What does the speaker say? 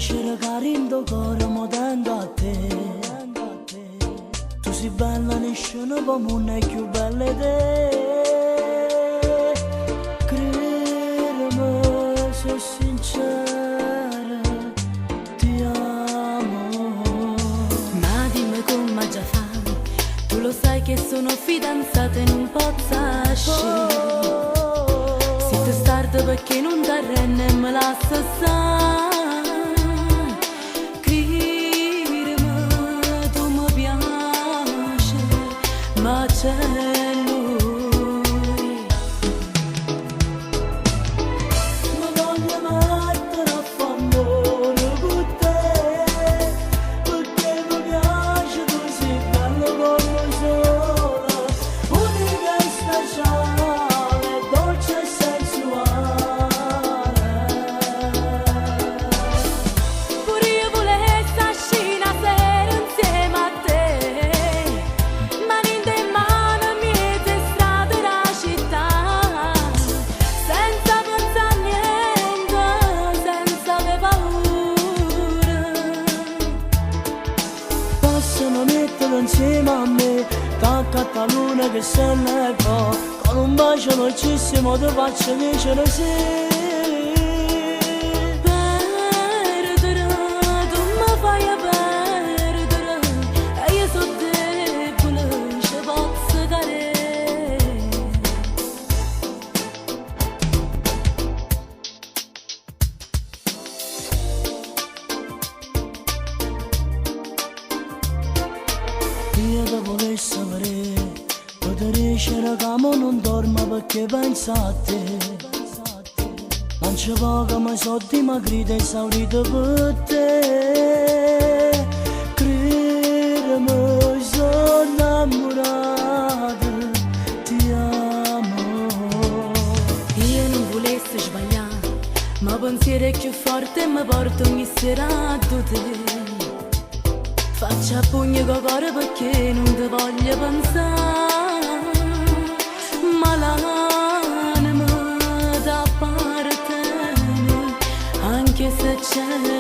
crescere carindo cuore modendo a te. Tu sei bella, nessuno come è più bella di te. Credimi, sei sincera, ti amo. Ma dimmi come già fai, tu lo sai che sono fidanzata e non posso uscire. Se ti stardo perché non ti arrende e me lascia stare. Ma c'è lui. Ma voglio mettere a famore con te, perché mi piace così bello come sola, unica e speciale, dolce e sensuale. Pure io volessi uscire una sera insieme a te. Insieme a me, t'accatta a luna che se ne va, con un bacio dolcissimo ti faccio vincere sì. Perdere, tu mi fai perdere, e io sono debole, ci posso cadere. Io ti volessi sapere, potrei c'era che non dormo perché penso a te. Mangio poco ma sono dimagrita e esaurita per te. Credimi, sono innamorata, ti amo. Io non volessi sbagliare, ma pensiero è più forte e mi porto ogni sera a te. Faccio a pugno con cuore perché non ti voglio pensare, ma l'anima t'appartiene, anche se c'è